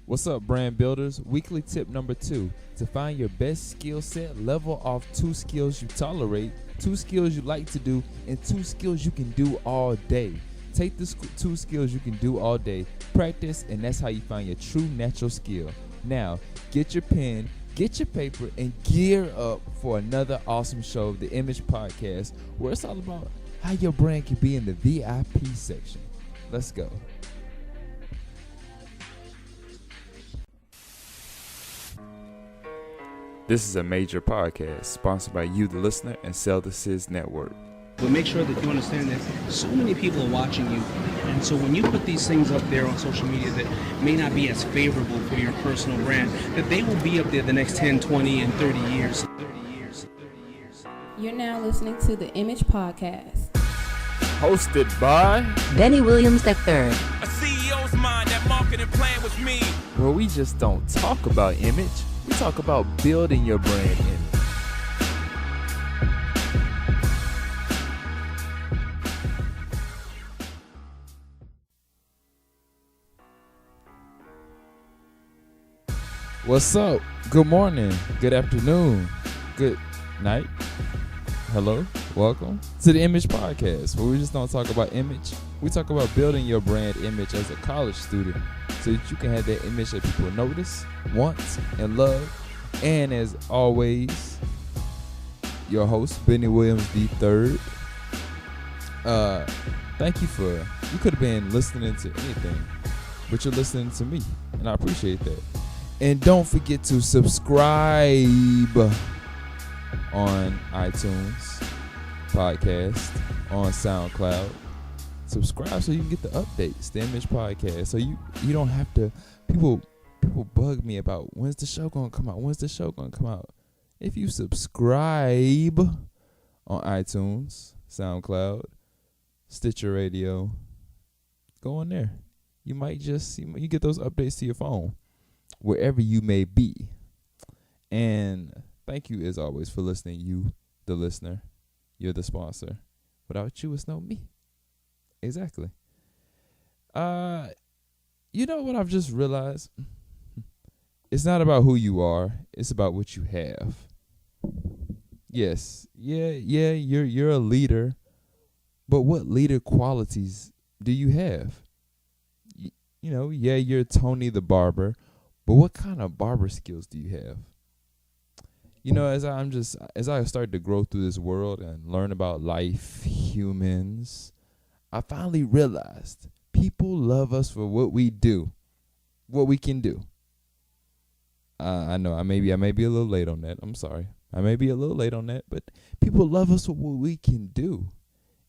What's up, brand builders? Weekly tip number 2. To find your best skill set, level off 2 skills you tolerate, 2 skills you like to do, and 2 skills you can do all day. Take the 2 skills you can do all day, practice, and that's how you find your true natural skill. Now, get your pen, get your paper, and gear up for another awesome show of the Image Podcast, where it's all about how your brand can be in the VIP section. Let's go. This is a major podcast sponsored by you, the listener, and Sell the Sis Network. But make sure that you understand that so many people are watching you. And so when you put these things up there on social media that may not be as favorable for your personal brand, that they will be up there the next 10, 20, and 30 years. You're now listening to the Image Podcast. Hosted by Bennie Williams III. A CEO's mind, that marketing plan was me. where we just don't talk about image, we talk about building your brand image. What's up? Good morning, good afternoon, good night. Hello, welcome to the Image Podcast, where we just don't talk about image. We talk about building your brand image as a college student so that you can have that image that people notice, want, and love. And as always, your host, Bennie Williams III. Thank you you could have been listening to anything, but you're listening to me, and I appreciate that. And don't forget to subscribe on iTunes podcast, on SoundCloud. Subscribe so you can get the updates, the Image Podcast. So you don't have to, people bug me about when's the show gonna come out. If you subscribe on iTunes, SoundCloud, Stitcher Radio, go on there. You might just see, you get those updates to your phone wherever you may be. And thank you as always for listening. You, the listener, you're the sponsor. Without you, it's no me. Exactly. You know what I've just realized? It's not about who you are. It's about what you have. Yes. Yeah, you're a leader. But what leader qualities do you have? You're Tony the barber, but what kind of barber skills do you have? As I start to grow through this world and learn about life, humans, I finally realized people love us for what we do, what we can do. I know I may be a little late on that. I'm sorry. I may be a little late on that, but people love us for what we can do.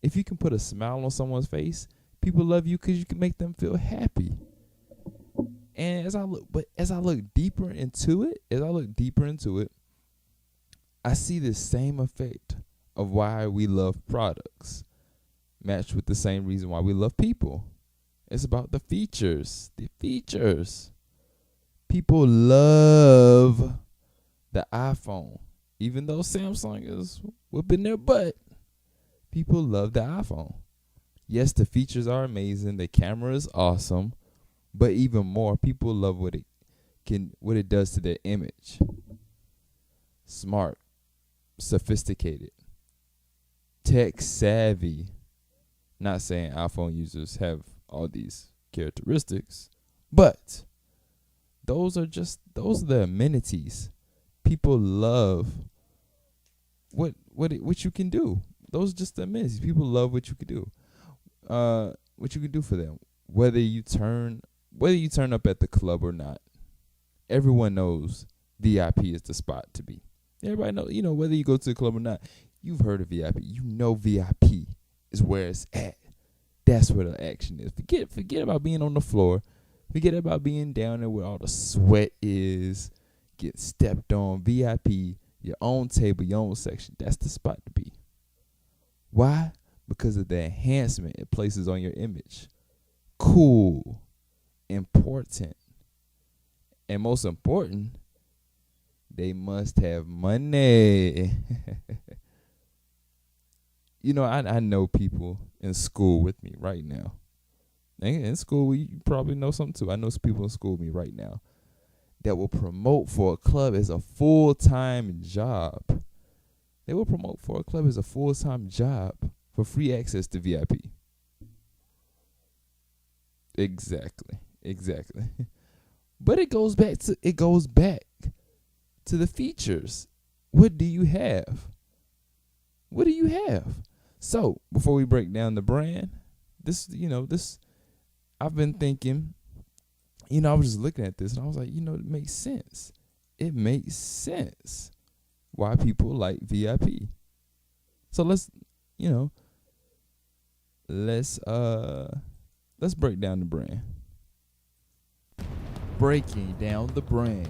If you can put a smile on someone's face, people love you because you can make them feel happy. And as I look deeper into it, I see the same effect of why we love products, matched with the same reason why we love people. It's about the features. People love the iPhone. Even though Samsung is whooping their butt, people love the iPhone. Yes, the features are amazing. The camera is awesome. But even more, people love what it does to their image. Smart, sophisticated, tech savvy. Not saying iPhone users have all these characteristics, but those are the amenities. People love what you can do. Those are just the amenities. People love what you can do. What you can do for them. Whether you turn up at the club or not, everyone knows VIP is the spot to be. Everybody know, whether you go to the club or not, you've heard of VIP. You know VIP is where it's at. That's where the action is. Forget about being on the floor. Forget about being down there where all the sweat is. Get stepped on. VIP, your own table, your own section. That's the spot to be. Why? Because of the enhancement it places on your image. Cool. Important. And most important, they must have money. I know people in school with me right now. And in school, you probably know something too. I know some people in school with me right now that will promote for a club as a full-time job. They will promote for a club as a full-time job for free access to VIP. Exactly. But it goes back to the features. What do you have? So, before we break down the brand, I've been thinking, I was just looking at this and I was like, it makes sense. It makes sense why people like VIP. So let's break down the brand. Breaking down the brand.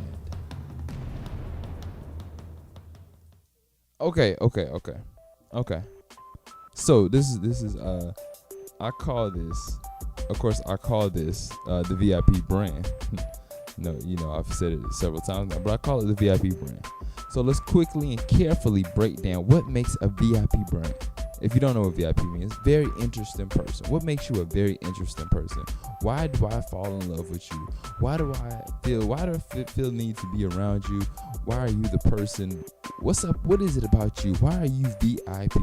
Okay. So this is I call this the VIP brand. No, I've said it several times now, but I call it the VIP brand. So let's quickly and carefully break down what makes a VIP brand. If you don't know what VIP means, very interesting person. What makes you a very interesting person? Why do I fall in love with you? Why do I feel need to be around you? Why are you the person? What's up? What is it about you? Why are you VIP?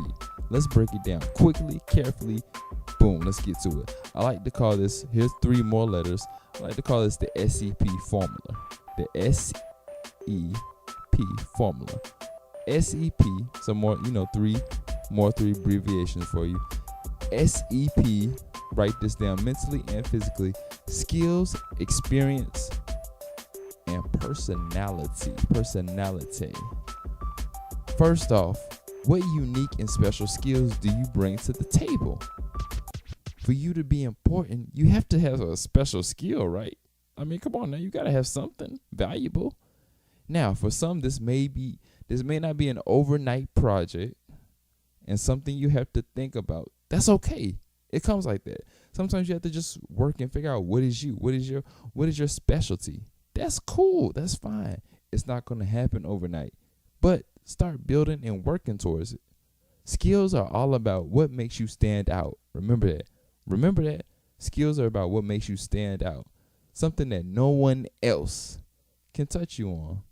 Let's break it down quickly, carefully. Boom, let's get to it. I like to call this, here's 3 more letters. I like to call this the SEP formula. The SEP formula. SEP, some more, 3 abbreviations for you. SEP, write this down, mentally and physically, skills, experience, and personality. First off, what unique and special skills do you bring to the table? For you to be important, you have to have a special skill, right? I mean, come on now, you gotta have something valuable. Now, for some, this may not be an overnight project and something you have to think about. That's okay. It comes like that. Sometimes you have to just work and figure out what is your specialty. That's cool. That's fine. It's not going to happen overnight, but start building and working towards it. Skills are all about what makes you stand out. Remember that. Skills are about what makes you stand out. Something that no one else can touch you on.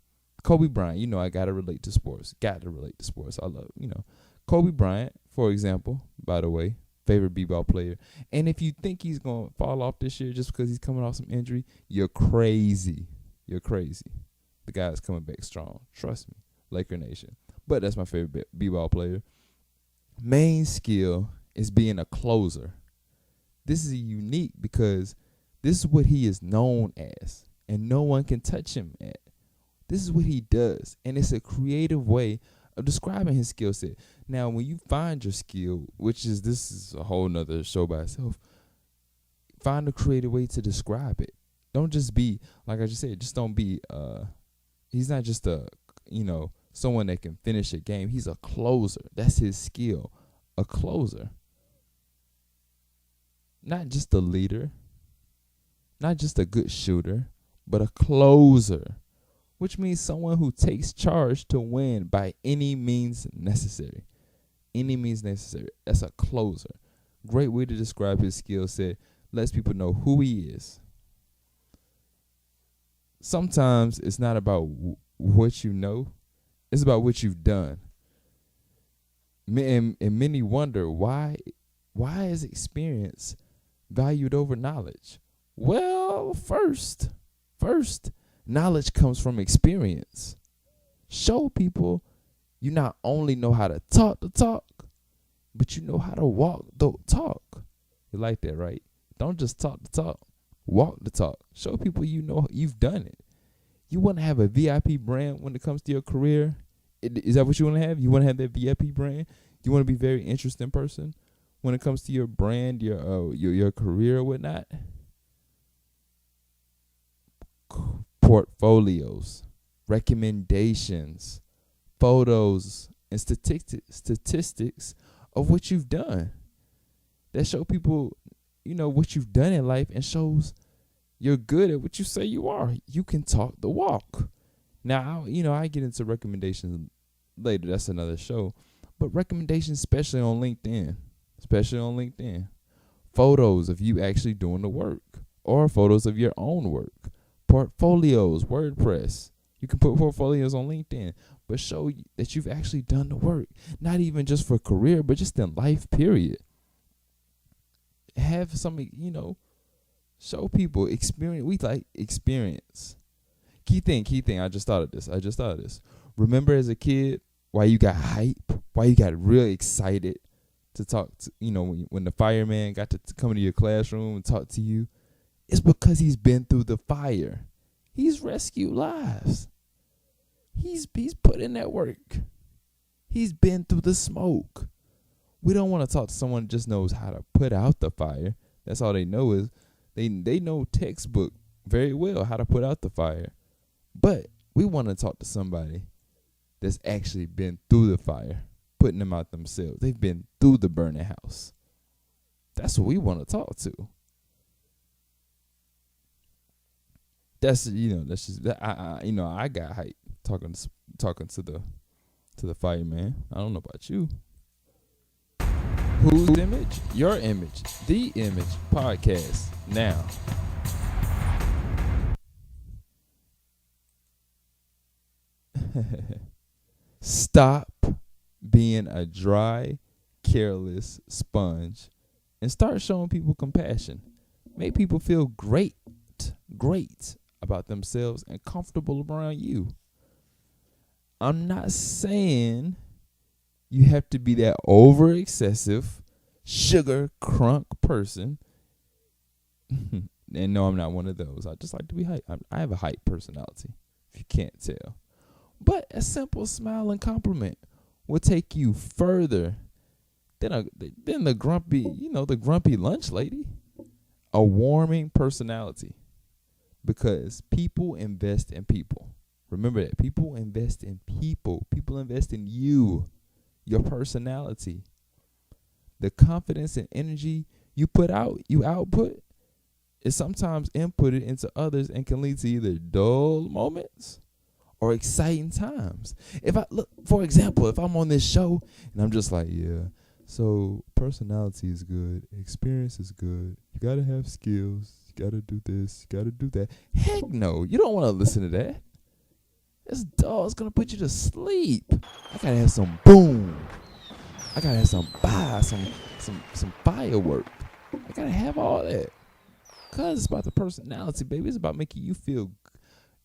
Kobe Bryant, I got to relate to sports. I love, Kobe Bryant, for example, by the way, favorite b-ball player. And if you think he's going to fall off this year just because he's coming off some injury, you're crazy. The guy's coming back strong. Trust me. Laker Nation. But that's my favorite b-ball player. Main skill is being a closer. This is unique because this is what he is known as, and no one can touch him at. This is what he does, and it's a creative way of describing his skill set. Now, when you find your skill, this is a whole nother show by itself, find a creative way to describe it. Don't just be, like I just said, he's not just someone that can finish a game. He's a closer. That's his skill, a closer. Not just a leader, not just a good shooter, but a closer, which means someone who takes charge to win by any means necessary. That's a closer. Great way to describe his skill set. Lets people know who he is. Sometimes it's not about what you know. It's about what you've done. And many wonder, why is experience valued over knowledge? Well, first, knowledge comes from experience. Show people you not only know how to talk the talk, but you know how to walk the talk. You like that, right? Don't just talk the talk, walk the talk. Show people you've done it. You want to have a VIP brand when it comes to your career? Is that what you want to have? You want to have that VIP brand? You want to be a very interesting person when it comes to your brand, your career or whatnot? Portfolios, recommendations, photos, and statistics of what you've done. That show people, what you've done in life, and shows you're good at what you say you are. You can talk the walk. Now, I get into recommendations later. That's another show. But recommendations, especially on LinkedIn. photos of you actually doing the work or photos of your own work, portfolios, WordPress. You can put portfolios on LinkedIn, but show that you've actually done the work, not even just for career, but just in life, period. Have some, show people experience. We like experience. Key thing. I just thought of this. Remember as a kid why you got hype, why you got real excited to talk to, when the fireman got to come into your classroom and talk to you? It's because he's been through the fire. He's rescued lives. He's put in that work. He's been through the smoke. We don't want to talk to someone who just knows how to put out the fire. That's all they know is they know textbook very well how to put out the fire. But we want to talk to somebody that's actually been through the fire, putting them out themselves. They've been through the burning house. That's what we want to talk to. That's just I got hype talking to the fireman. I don't know about you. Whose image? Your image. The Image Podcast now. Stop being a dry, careless sponge and start showing people compassion. Make people feel great about themselves and comfortable around you. I'm not saying you have to be that over excessive sugar crunk person. And no, I'm not one of those. I just like to be hype. I have a hype personality, if you can't tell. But a simple smile and compliment will take you further than the grumpy lunch lady. A warming personality, because people invest in people. Remember that. People invest in people. People invest in you, your personality. The confidence and energy you put out, you output, is sometimes inputted into others and can lead to either dull moments or exciting times. For example, if I'm on this show and I'm just like, yeah, so personality is good, experience is good, you gotta have skills, you gotta do this, you gotta do that. Heck no, you don't want to listen to that. It's dull. It's gonna put you to sleep. I gotta have some boom. I gotta have some some firework. I gotta have all that. Cause it's about the personality, baby. It's about making you feel.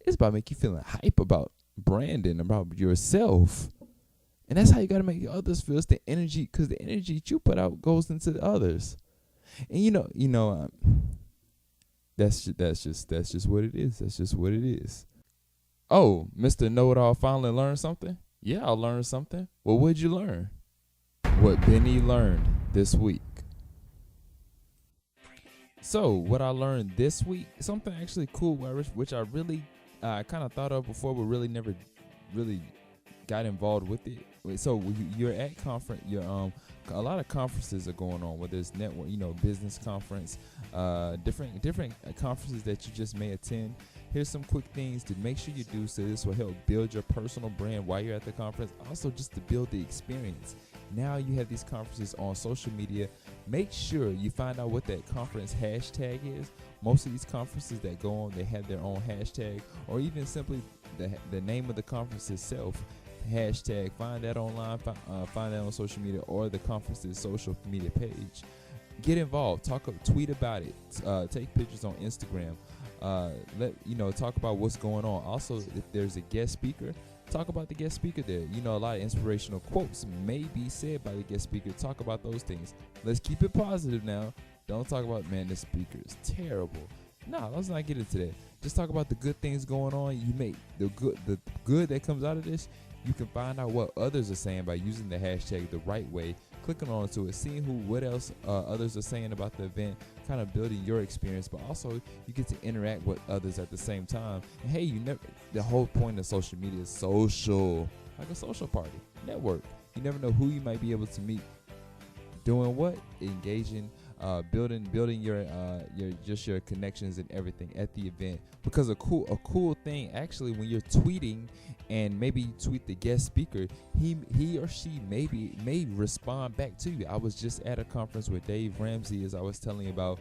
It's about making you feeling hype about branding, about yourself, and that's how you gotta make others feel. It's the energy, cause the energy that you put out goes into the others, and that's just what it is. That's just what it is. Oh, Mr. Know-It-All finally learned something? Yeah, I learned something. Well, what'd you learn? What Bennie learned this week. So, what I learned this week, something actually cool, which I really kind of thought of before, but really never really got involved with it. So, you're at conference, a lot of conferences are going on, whether it's network, business conference, different conferences that you just may attend. Here's some quick things to make sure you do, so this will help build your personal brand while you're at the conference. Also, just to build the experience. Now you have these conferences on social media. Make sure you find out what that conference hashtag is. Most of these conferences that go on, they have their own hashtag, or even simply the name of the conference itself. Hashtag. Find that online. Find that on social media or the conference's social media page. Get involved. Tweet about it. Take pictures on Instagram. Talk about what's going on. Also, if there's a guest speaker, talk about the guest speaker there. A lot of inspirational quotes may be said by the guest speaker. Talk about those things. Let's keep it positive now. Don't talk about, man, this speaker is terrible. No, let's not get into that. Just talk about the good things going on. You make the good that comes out of this. You can find out what others are saying by using the hashtag the right way, clicking onto it, seeing what else others are saying about the event, kind of building your experience, but also you get to interact with others at the same time. And hey, the whole point of social media is social, like a social party, network. You never know who you might be able to meet doing what, engaging building your connections and everything at the event. Because a cool thing actually, when you're tweeting and maybe you tweet the guest speaker, he or she may respond back to you. I was just at a conference with Dave Ramsey, as I was telling you about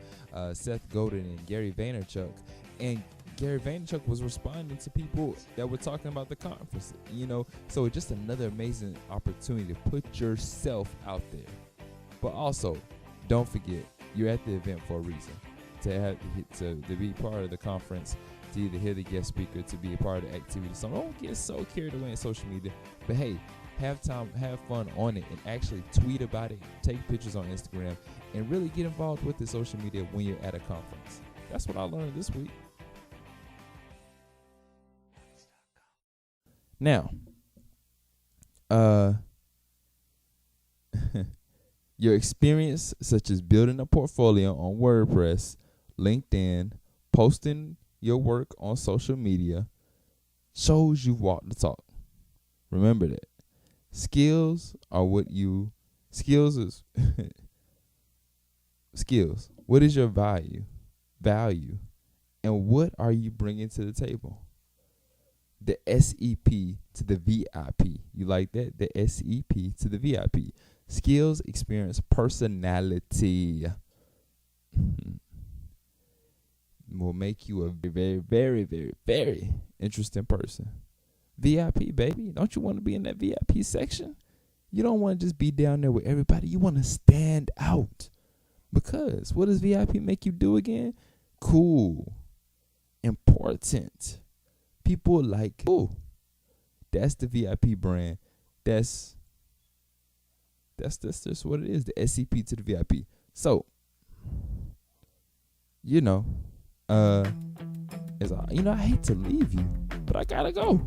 Seth Godin and Gary Vaynerchuk, and Gary Vaynerchuk was responding to people that were talking about the conference, so it's just another amazing opportunity to put yourself out there. But also, don't forget, you're at the event for a reason, to be part of the conference, to either hear the guest speaker, to be a part of the activity. So don't get so carried away in social media, but hey, have fun on it, and actually tweet about it, take pictures on Instagram, and really get involved with the social media when you're at a conference. That's what I learned this week. Now, your experience, such as building a portfolio on WordPress, LinkedIn, posting your work on social media, shows you've walked the talk. Remember that. Skills is skills. What is your value, and what are you bringing to the table? The SEP to the VIP. You like that? The SEP to the VIP. Skills, experience, personality will make you a very, very, very, very interesting person. VIP, baby. Don't you want to be in that VIP section? You don't want to just be down there with everybody. You want to stand out. Because what does VIP make you do again? Cool. Important. People like, oh, that's the VIP brand. That's just what it is, the SCP to the VIP. So, I hate to leave you, but I gotta go.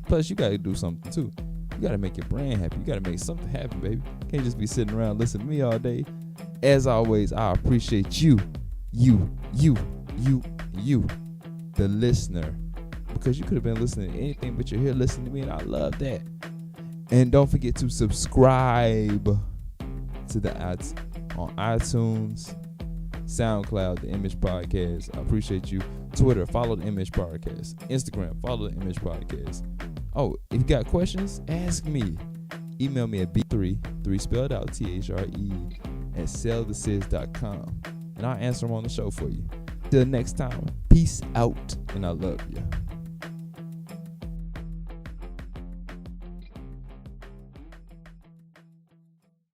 Plus, you gotta do something too. You gotta make your brand happy. You gotta make something happen, baby. Can't just be sitting around listening to me all day. As always, I appreciate you, the listener, because you could have been listening to anything, but you're here listening to me, and I love that. And don't forget to subscribe to the ads on iTunes, SoundCloud, the Image Podcast. I appreciate you. Twitter, follow the Image Podcast. Instagram, follow the Image Podcast. Oh, if you got questions, ask me. Email me at b3 spelled out THRE at sellthesis.com, and I'll answer them on the show for you. Till next time, peace out, and I love you.